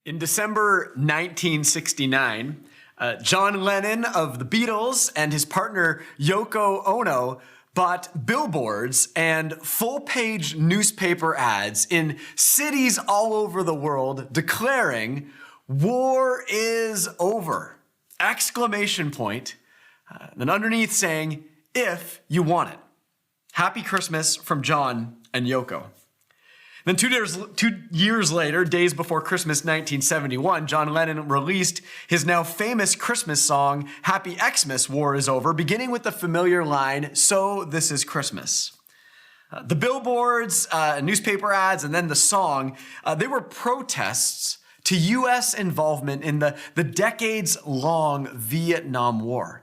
In December 1969, John Lennon of the Beatles and his partner Yoko Ono bought billboards and full-page newspaper ads in cities all over the world declaring, "War is over!" Exclamation point. Then underneath saying, "If you want it." Happy Christmas from John and Yoko. Then 2 years later, days before Christmas 1971, John Lennon released his now famous Christmas song, Happy Xmas, War is Over, beginning with the familiar line, "So this is Christmas." The billboards, newspaper ads, and then the song, they were protests to U.S. involvement in the decades-long Vietnam War,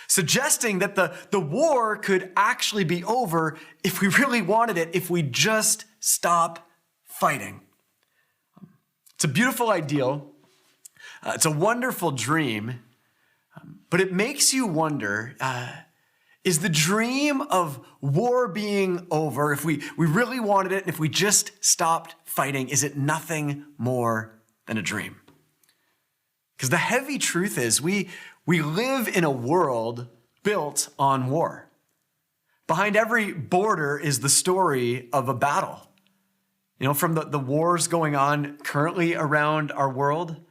suggesting that the war could actually be over if we really wanted it, if we just stop fighting. It's a beautiful ideal. It's a wonderful dream, but it makes you wonder, is the dream of war being over, if we really wanted it, and if we just stopped fighting, is it nothing more than a dream? Because the heavy truth is we live in a world built on war. Behind every border is the story of a battle. You know, from the wars going on currently around our world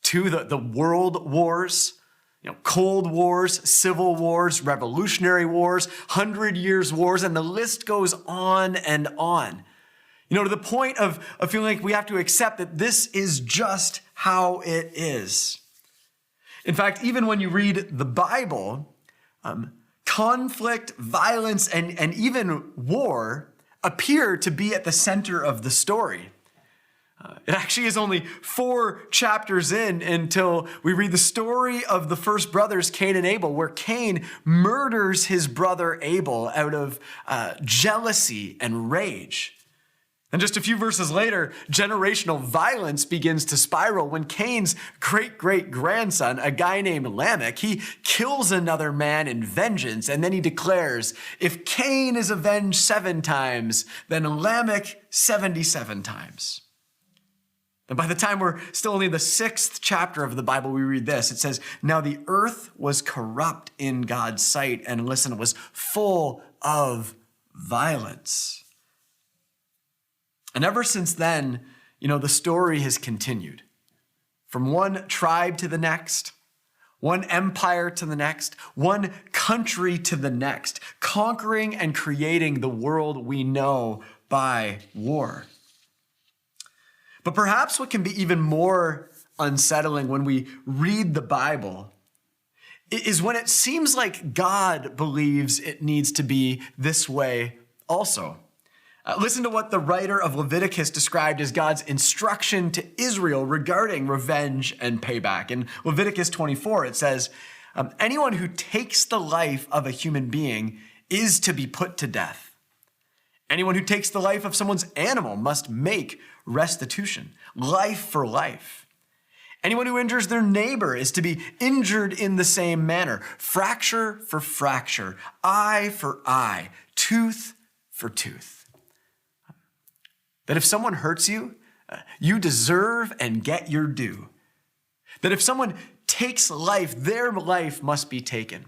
to the world wars, Cold Wars, Civil Wars, Revolutionary Wars, 100 Years Wars, and the list goes on and on. To the point of feeling like we have to accept that this is just how it is. In fact, even when you read the Bible, conflict, violence, and even war appear to be at the center of the story. It actually is only 4 chapters in until we read the story of the first brothers, Cain and Abel, where Cain murders his brother Abel out of jealousy and rage. And just a few verses later, generational violence begins to spiral when Cain's great-great-grandson, a guy named Lamech, he kills another man in vengeance, and then he declares, if Cain is avenged 7 times, then Lamech 77 times. And by the time we're still only in the 6th chapter of the Bible, we read this. It says, now the earth was corrupt in God's sight, and listen, it was full of violence. And ever since then, the story has continued. From one tribe to the next, one empire to the next, one country to the next, conquering and creating the world we know by war. But perhaps what can be even more unsettling when we read the Bible is when it seems like God believes it needs to be this way also. Listen to what the writer of Leviticus described as God's instruction to Israel regarding revenge and payback. In Leviticus 24, it says, anyone who takes the life of a human being is to be put to death. Anyone who takes the life of someone's animal must make restitution, life for life. Anyone who injures their neighbor is to be injured in the same manner, fracture for fracture, eye for eye, tooth for tooth. That if someone hurts you, you deserve and get your due. That if someone takes life, their life must be taken.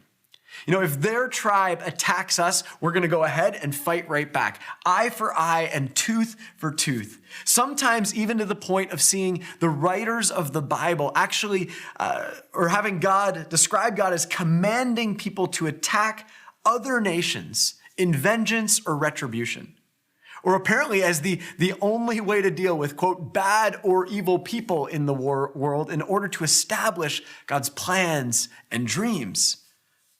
If their tribe attacks us, we're going to go ahead and fight right back. Eye for eye and tooth for tooth. Sometimes even to the point of seeing the writers of the Bible actually, or having God describe God as commanding people to attack other nations in vengeance or retribution. Or apparently as the only way to deal with, quote, bad or evil people in the world in order to establish God's plans and dreams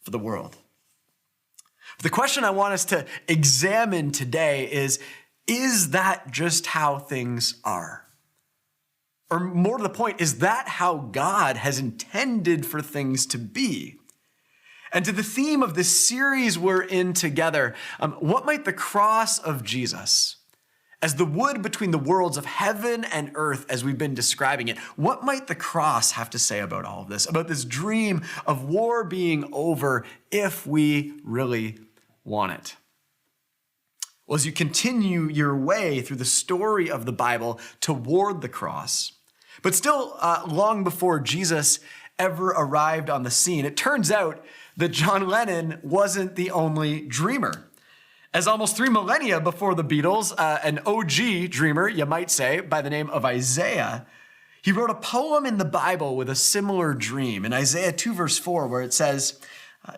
for the world. But the question I want us to examine today is that just how things are? Or more to the point, is that how God has intended for things to be? And to the theme of this series we're in together, what might the cross of Jesus, as the wood between the worlds of heaven and earth, as we've been describing it, what might the cross have to say about all of this, about this dream of war being over if we really want it? Well, as you continue your way through the story of the Bible toward the cross, But still, long before Jesus ever arrived on the scene, it turns out that John Lennon wasn't the only dreamer. As almost 3 millennia before the Beatles, an OG dreamer, you might say, by the name of Isaiah, he wrote a poem in the Bible with a similar dream. In Isaiah 2 verse 4, where it says,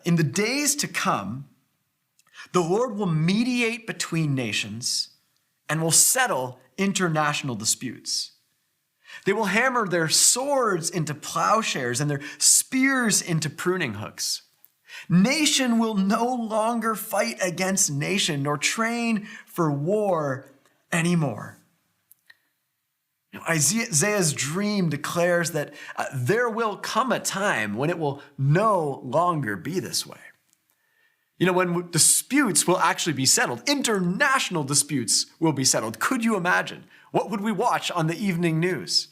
"In the days to come, the Lord will mediate between nations and will settle international disputes. They will hammer their swords into plowshares and their spears into pruning hooks. Nation will no longer fight against nation, nor train for war anymore." Isaiah's dream declares that there will come a time when it will no longer be this way. When disputes will actually be settled, international disputes will be settled. Could you imagine? What would we watch on the evening news?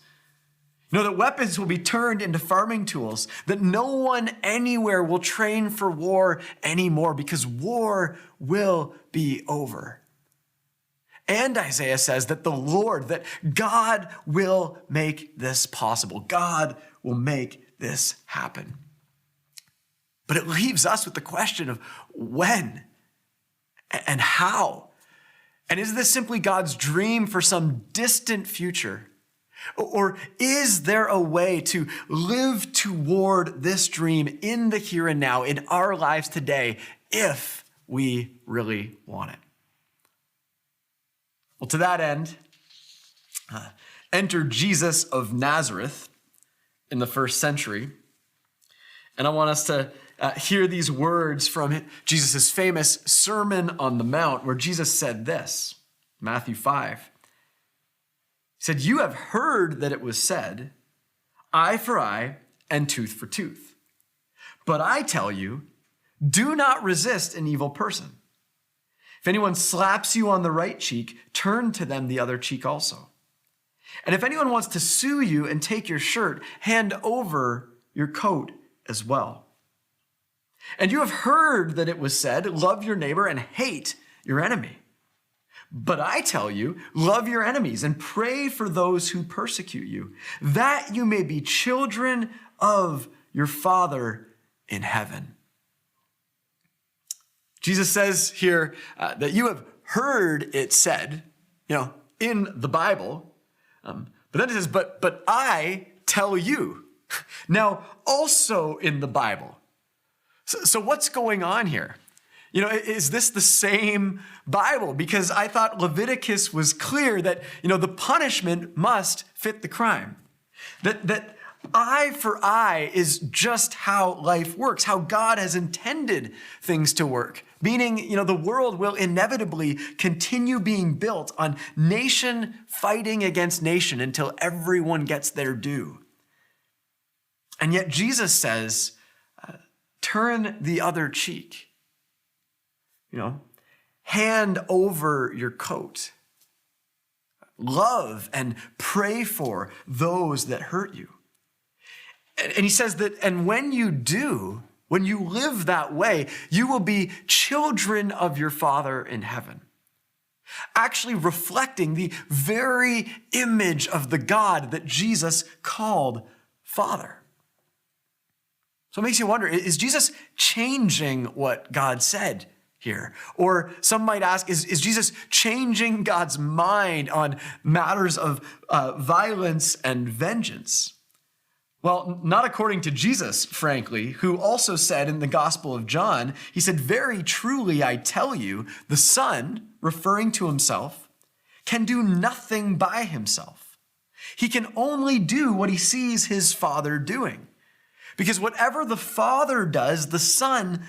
That weapons will be turned into farming tools, that no one anywhere will train for war anymore because war will be over. And Isaiah says that the Lord, that God will make this possible. God will make this happen. But it leaves us with the question of when and how. And is this simply God's dream for some distant future? Or is there a way to live toward this dream in the here and now, in our lives today, if we really want it? Well, to that end, enter Jesus of Nazareth in the first century. And I want us to hear these words from Jesus' famous Sermon on the Mount, where Jesus said this, Matthew 5. He said, "You have heard that it was said, eye for eye and tooth for tooth. But I tell you, do not resist an evil person. If anyone slaps you on the right cheek, turn to them the other cheek also. And if anyone wants to sue you and take your shirt, hand over your coat as well. And you have heard that it was said, love your neighbor and hate your enemy. But I tell you, love your enemies and pray for those who persecute you, that you may be children of your Father in heaven." Jesus says here that you have heard it said, in the Bible. But then it says, but I tell you. Now, also in the Bible. So what's going on here? Is this the same Bible? Because I thought Leviticus was clear that, the punishment must fit the crime. That eye for eye is just how life works, how God has intended things to work. Meaning, the world will inevitably continue being built on nation fighting against nation until everyone gets their due. And yet Jesus says, turn the other cheek. Hand over your coat. Love and pray for those that hurt you. And he says that, and when you do, when you live that way, you will be children of your Father in heaven. Actually reflecting the very image of the God that Jesus called Father. So it makes you wonder, is Jesus changing what God said here? Or some might ask, is Jesus changing God's mind on matters of violence and vengeance? Well, not according to Jesus, frankly, who also said in the Gospel of John, he said, "Very truly I tell you, the Son," referring to himself, "can do nothing by himself. He can only do what he sees his Father doing. Because whatever the Father does, the Son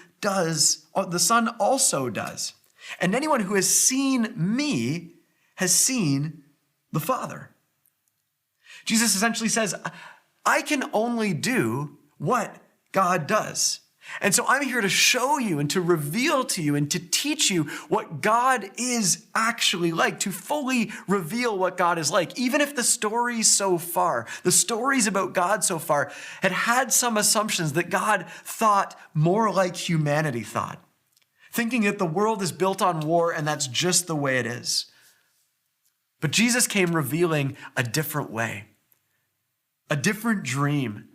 also does. And anyone who has seen me has seen the Father." Jesus essentially says, I can only do what God does. And so I'm here to show you and to reveal to you and to teach you what God is actually like, to fully reveal what God is like. Even if the stories about God so far had some assumptions that God thought more like humanity thought, thinking that the world is built on war and that's just the way it is. But Jesus came revealing a different way. a different dream,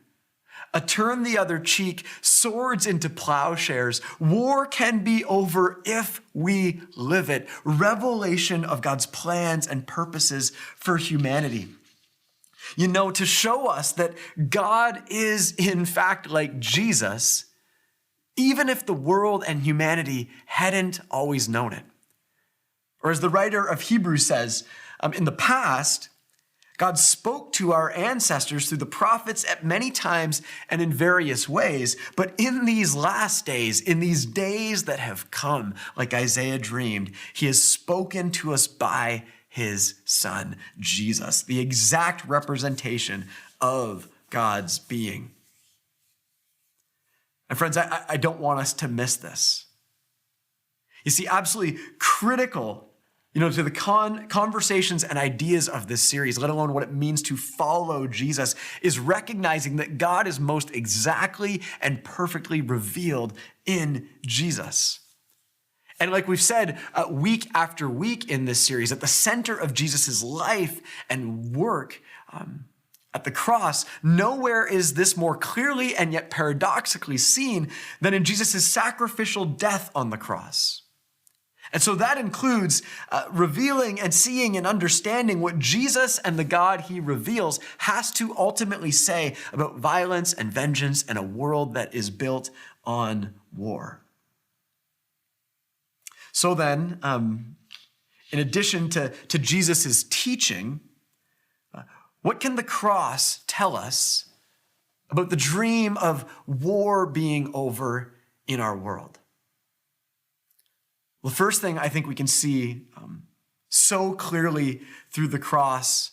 a turn the other cheek, swords into plowshares. War can be over if we live it. Revelation of God's plans and purposes for humanity. To show us that God is in fact like Jesus, even if the world and humanity hadn't always known it. Or as the writer of Hebrews says, in the past, God spoke to our ancestors through the prophets at many times and in various ways. But in these last days, in these days that have come, like Isaiah dreamed, he has spoken to us by his Son, Jesus, the exact representation of God's being. And friends, I don't want us to miss this. You see, absolutely critical to the conversations and ideas of this series, let alone what it means to follow Jesus, is recognizing that God is most exactly and perfectly revealed in Jesus. And like we've said week after week in this series, at the center of Jesus' life and work at the cross, nowhere is this more clearly and yet paradoxically seen than in Jesus' sacrificial death on the cross. And so that includes revealing and seeing and understanding what Jesus and the God he reveals has to ultimately say about violence and vengeance and a world that is built on war. So then, in addition to Jesus' teaching, what can the cross tell us about the dream of war being over in our world? Well, the first thing I think we can see so clearly through the cross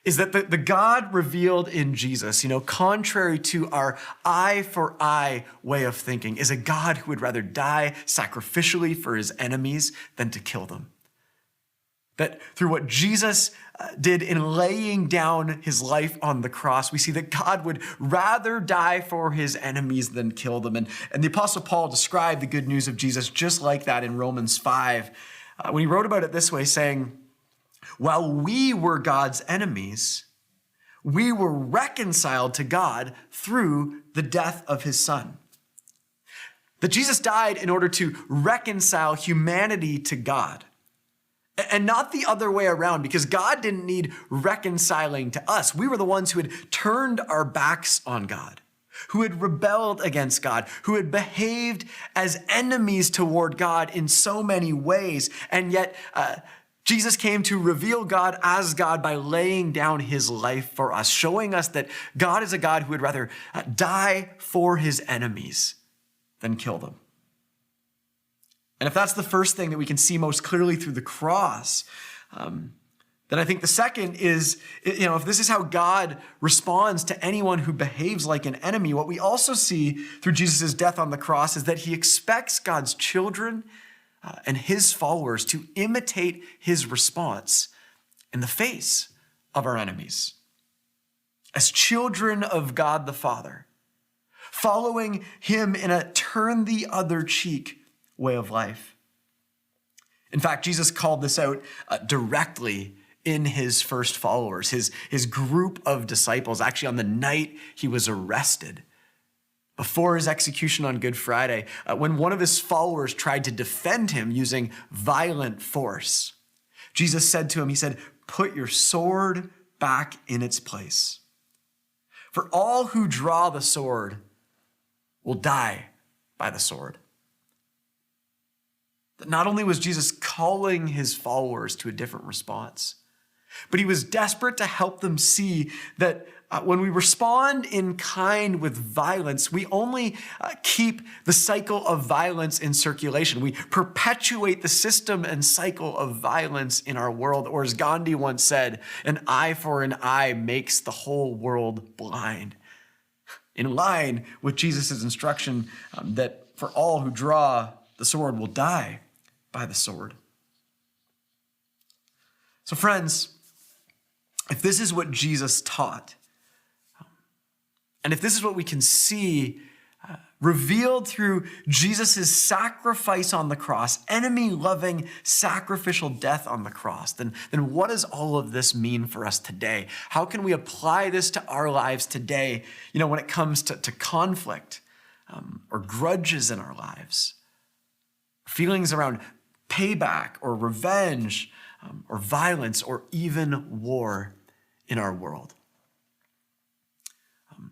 is that the God revealed in Jesus, contrary to our eye for eye way of thinking, is a God who would rather die sacrificially for his enemies than to kill them. That through what Jesus did in laying down his life on the cross, we see that God would rather die for his enemies than kill them. And the Apostle Paul described the good news of Jesus just like that in Romans 5, when he wrote about it this way, saying, while we were God's enemies, we were reconciled to God through the death of his Son. That Jesus died in order to reconcile humanity to God. And not the other way around, because God didn't need reconciling to us. We were the ones who had turned our backs on God, who had rebelled against God, who had behaved as enemies toward God in so many ways. And yet, Jesus came to reveal God as God by laying down his life for us, showing us that God is a God who would rather die for his enemies than kill them. And if that's the first thing that we can see most clearly through the cross, then I think the second is, if this is how God responds to anyone who behaves like an enemy, what we also see through Jesus' death on the cross is that he expects God's children and his followers to imitate his response in the face of our enemies. As children of God the Father, following him in a turn the other cheek way of life. In fact, Jesus called this out directly in his first followers, his group of disciples, actually on the night he was arrested, before his execution on Good Friday, when one of his followers tried to defend him using violent force. Jesus said to him, he said, "Put your sword back in its place. For all who draw the sword will die by the sword." That not only was Jesus calling his followers to a different response, but he was desperate to help them see that when we respond in kind with violence, we only keep the cycle of violence in circulation. We perpetuate the system and cycle of violence in our world. Or as Gandhi once said, an eye for an eye makes the whole world blind. In line with Jesus' instruction that for all who draw the sword will die by the sword. So friends, if this is what Jesus taught, and if this is what we can see revealed through Jesus' sacrifice on the cross, enemy-loving sacrificial death on the cross, then what does all of this mean for us today? How can we apply this to our lives today, when it comes to conflict or grudges in our lives, feelings around payback or revenge or violence or even war in our world?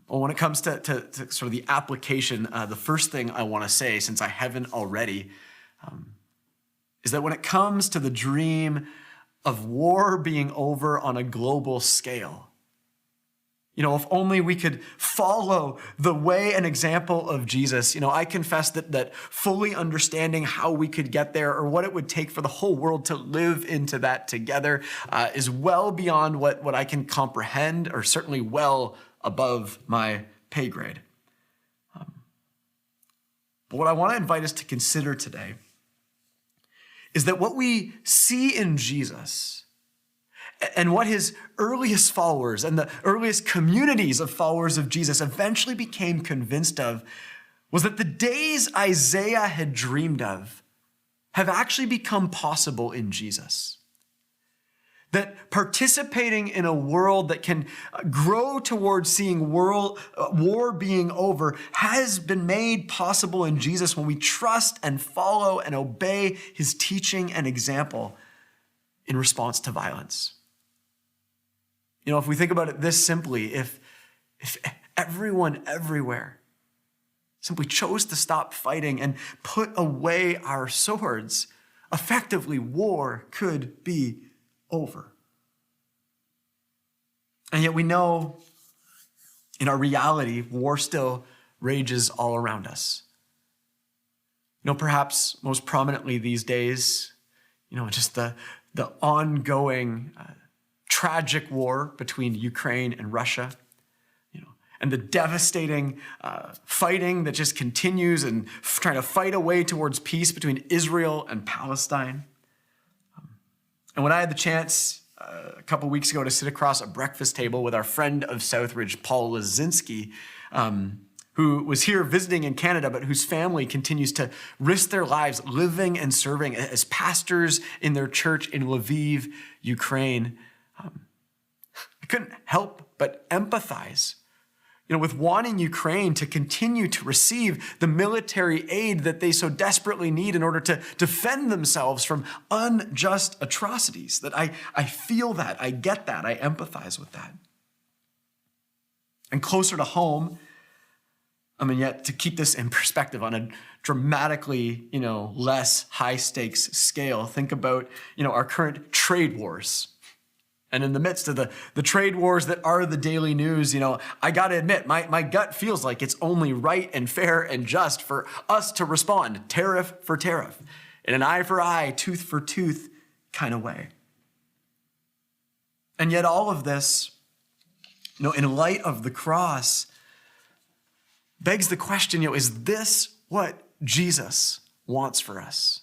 Well, when it comes to sort of the application, the first thing I want to say, since I haven't already, is that when it comes to the dream of war being over on a global scale, if only we could follow the way and example of Jesus. I confess that fully understanding how we could get there or what it would take for the whole world to live into that together is well beyond what I can comprehend, or certainly well above my pay grade. But what I want to invite us to consider today is that what we see in Jesus and what his earliest followers and the earliest communities of followers of Jesus eventually became convinced of was that the days Isaiah had dreamed of have actually become possible in Jesus. That participating in a world that can grow towards seeing war being over has been made possible in Jesus when we trust and follow and obey his teaching and example in response to violence. If we think about it this simply, if everyone everywhere simply chose to stop fighting and put away our swords, effectively war could be over. And yet we know in our reality, war still rages all around us. Perhaps most prominently these days, just the ongoing tragic war between Ukraine and Russia, and the devastating fighting that just continues and trying to fight a way towards peace between Israel and Palestine. And when I had the chance a couple weeks ago to sit across a breakfast table with our friend of Southridge, Paul Lazinski, who was here visiting in Canada, but whose family continues to risk their lives living and serving as pastors in their church in Lviv, Ukraine, I couldn't help but empathize with wanting Ukraine to continue to receive the military aid that they so desperately need in order to defend themselves from unjust atrocities. That I feel that, I get that, I empathize with that. And closer to home, yet to keep this in perspective on a dramatically, less high stakes scale, think about, our current trade wars. And in the midst of the trade wars that are the daily news, I got to admit, my gut feels like it's only right and fair and just for us to respond tariff for tariff, in an eye for eye, tooth for tooth kind of way. And yet all of this, in light of the cross, begs the question, is this what Jesus wants for us?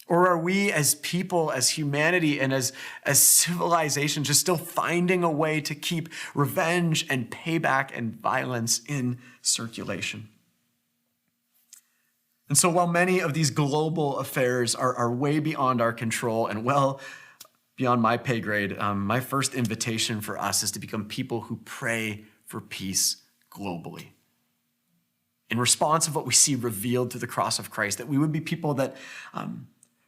Or are we as people, as humanity, and as civilization just still finding a way to keep revenge and payback and violence in circulation? And so while many of these global affairs are way beyond our control and well beyond my pay grade, my first invitation for us is to become people who pray for peace globally. In response of what we see revealed through the cross of Christ, that we would be people that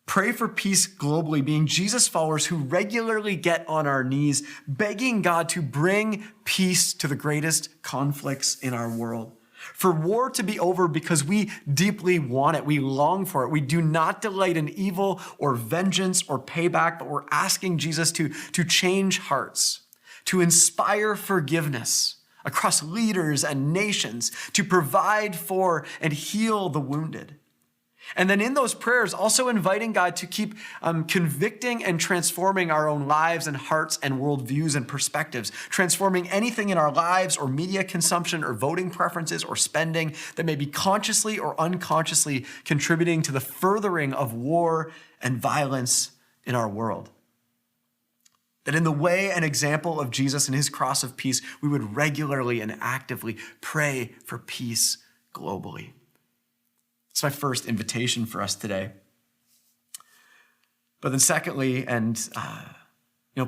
pray for peace globally, being Jesus followers who regularly get on our knees, begging God to bring peace to the greatest conflicts in our world. For war to be over because we deeply want it, we long for it. We do not delight in evil or vengeance or payback, but we're asking Jesus to change hearts, to inspire forgiveness across leaders and nations, to provide for and heal the wounded. And then in those prayers, also inviting God to keep convicting and transforming our own lives and hearts and worldviews and perspectives, transforming anything in our lives or media consumption or voting preferences or spending that may be consciously or unconsciously contributing to the furthering of war and violence in our world. That in the way and example of Jesus and his cross of peace, we would regularly and actively pray for peace globally. That's my first invitation for us today. But then secondly, and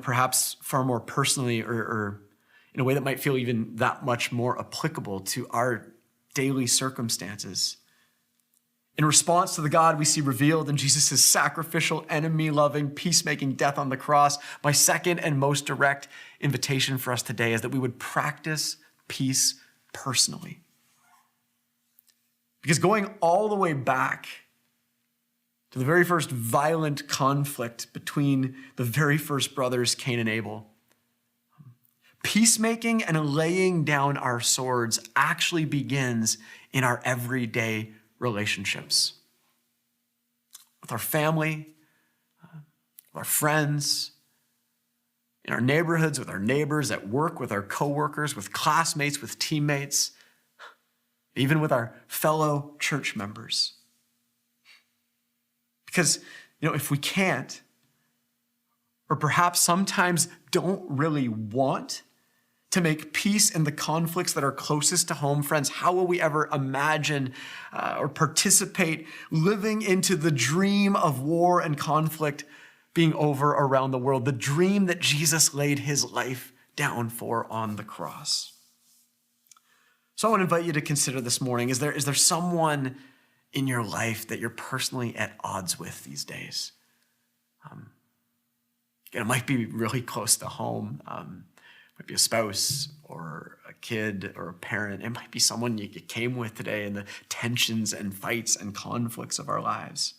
perhaps far more personally or in a way that might feel even that much more applicable to our daily circumstances. In response to the God we see revealed in Jesus' sacrificial, enemy-loving, peacemaking death on the cross, my second and most direct invitation for us today is that we would practice peace personally. Because going all the way back to the very first violent conflict between the very first brothers, Cain and Abel, peacemaking and laying down our swords actually begins in our everyday relationships. With our family, with our friends, in our neighborhoods, with our neighbors, at work, with our coworkers, with classmates, with teammates, even with our fellow church members. Because, if we can't, or perhaps sometimes don't really want to make peace in the conflicts that are closest to home, friends, how will we ever imagine or participate living into the dream of war and conflict being over around the world, the dream that Jesus laid his life down for on the cross? So I want to invite you to consider this morning, is there someone in your life that you're personally at odds with these days? It might be really close to home. It might be a spouse or a kid or a parent. It might be someone you came with today in the tensions and fights and conflicts of our lives.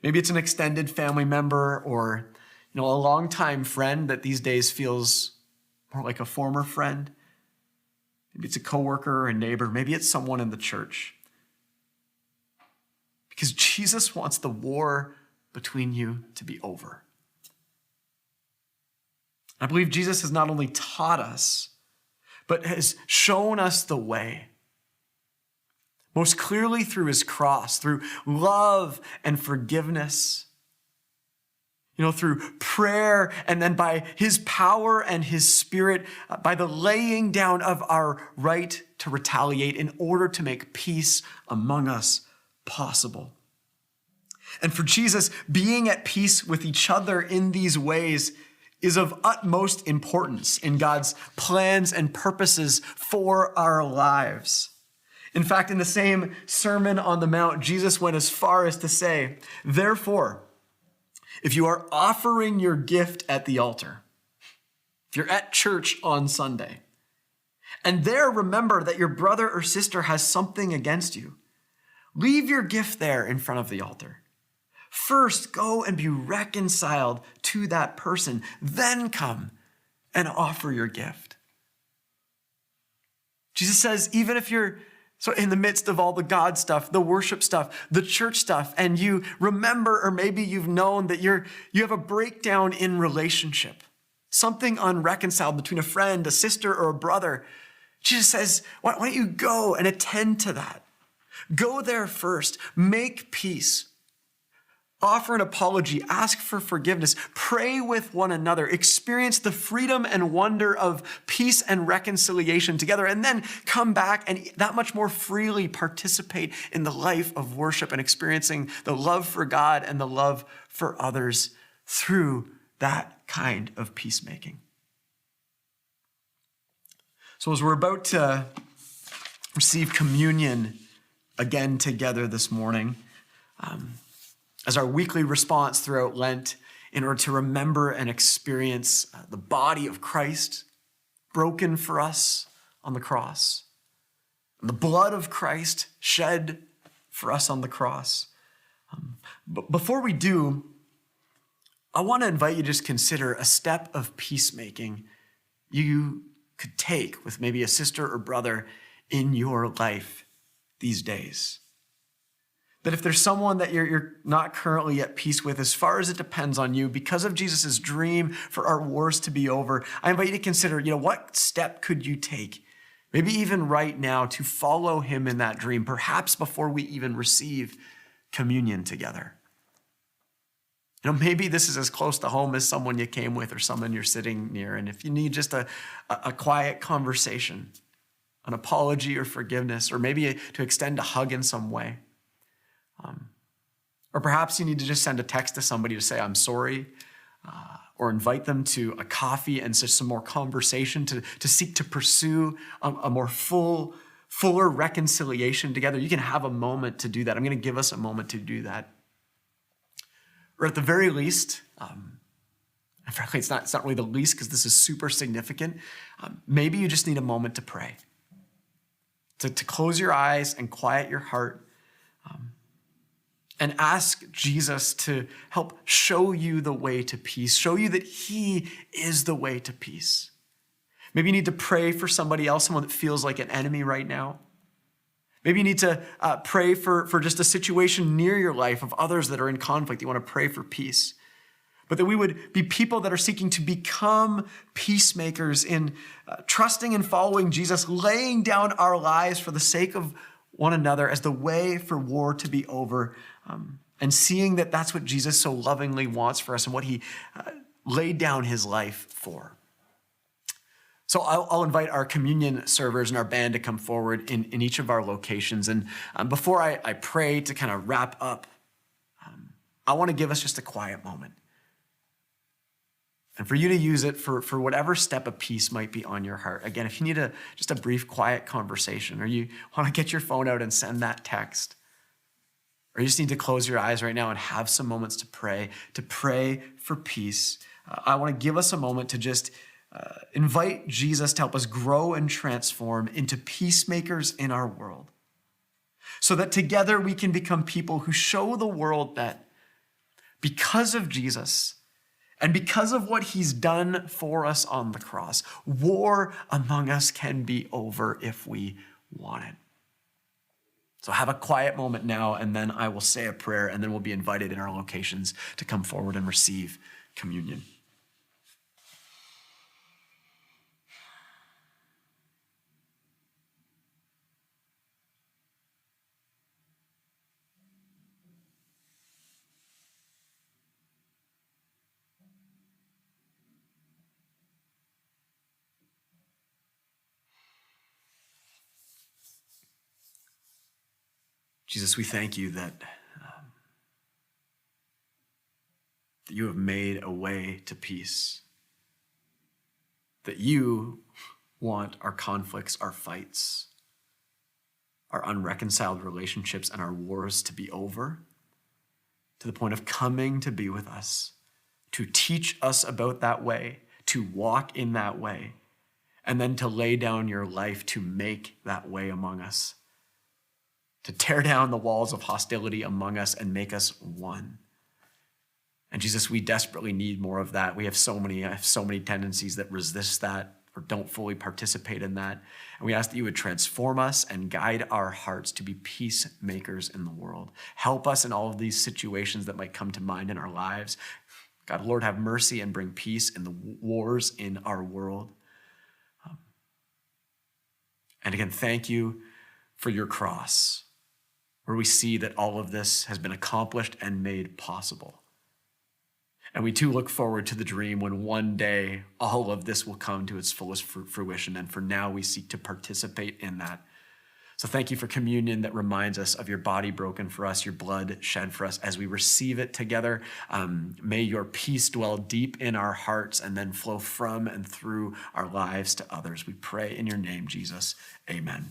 Maybe it's an extended family member or a longtime friend that these days feels more like a former friend. Maybe it's a coworker or a neighbor. Maybe it's someone in the church. Because Jesus wants the war between you to be over. I believe Jesus has not only taught us, but has shown us the way. Most clearly through his cross, through love and forgiveness, through prayer, and then by his power and his spirit, by the laying down of our right to retaliate in order to make peace among us possible. And for Jesus, being at peace with each other in these ways is of utmost importance in God's plans and purposes for our lives. In fact, in the same Sermon on the Mount, Jesus went as far as to say, therefore, if you are offering your gift at the altar, if you're at church on Sunday, and there remember that your brother or sister has something against you, leave your gift there in front of the altar. First, go and be reconciled to that person. Then come and offer your gift. Jesus says, even if you're in the midst of all the God stuff, the worship stuff, the church stuff, and you remember, or maybe you've known that you have a breakdown in relationship, something unreconciled between a friend, a sister, or a brother, Jesus says, why don't you go and attend to that? Go there first, make peace. Offer an apology, ask for forgiveness, pray with one another, experience the freedom and wonder of peace and reconciliation together, and then come back and that much more freely participate in the life of worship and experiencing the love for God and the love for others through that kind of peacemaking. So as we're about to receive communion again together this morning, as our weekly response throughout Lent, in order to remember and experience the body of Christ broken for us on the cross, and the blood of Christ shed for us on the cross. But before we do, I want to invite you to just consider a step of peacemaking you could take with maybe a sister or brother in your life these days. That if there's someone that you're not currently at peace with, as far as it depends on you, because of Jesus' dream for our wars to be over, I invite you to consider, what step could you take, maybe even right now, to follow him in that dream, perhaps before we even receive communion together. Maybe this is as close to home as someone you came with or someone you're sitting near. And if you need just a quiet conversation, an apology or forgiveness, or maybe to extend a hug in some way. Or perhaps you need to just send a text to somebody to say, I'm sorry, or invite them to a coffee and just some more conversation to seek to pursue a more fuller reconciliation together. You can have a moment to do that. I'm going to give us a moment to do that. Or at the very least, and frankly, it's not really the least because this is super significant. Maybe you just need a moment to pray, to close your eyes and quiet your heart, and ask Jesus to help show you the way to peace, show you that he is the way to peace. Maybe you need to pray for somebody else, someone that feels like an enemy right now. Maybe you need to pray for just a situation near your life of others that are in conflict. You want to pray for peace. But that we would be people that are seeking to become peacemakers in trusting and following Jesus, laying down our lives for the sake of one another as the way for war to be over, and seeing that that's what Jesus so lovingly wants for us and what he laid down his life for. So I'll invite our communion servers and our band to come forward in each of our locations. And before I pray to kind of wrap up, I want to give us just a quiet moment. And for you to use it for whatever step of peace might be on your heart. Again, if you need just a brief, quiet conversation, or you want to get your phone out and send that text, or you just need to close your eyes right now and have some moments to pray for peace, I want to give us a moment to just invite Jesus to help us grow and transform into peacemakers in our world, so that together we can become people who show the world that because of Jesus, and because of what he's done for us on the cross, war among us can be over if we want it. So have a quiet moment now, and then I will say a prayer, and then we'll be invited in our locations to come forward and receive communion. Jesus, we thank you that you have made a way to peace, that you want our conflicts, our fights, our unreconciled relationships, and our wars to be over, to the point of coming to be with us, to teach us about that way, to walk in that way, and then to lay down your life to make that way among us, to tear down the walls of hostility among us and make us one. And Jesus, we desperately need more of that. I have so many tendencies that resist that or don't fully participate in that. And we ask that you would transform us and guide our hearts to be peacemakers in the world. Help us in all of these situations that might come to mind in our lives. God, Lord, have mercy and bring peace in the wars in our world. And again, thank you for your cross, where we see that all of this has been accomplished and made possible. And we too look forward to the dream when one day all of this will come to its fullest fruition. And for now, we seek to participate in that. So thank you for communion that reminds us of your body broken for us, your blood shed for us. As we receive it together, may your peace dwell deep in our hearts and then flow from and through our lives to others. We pray in your name, Jesus. Amen.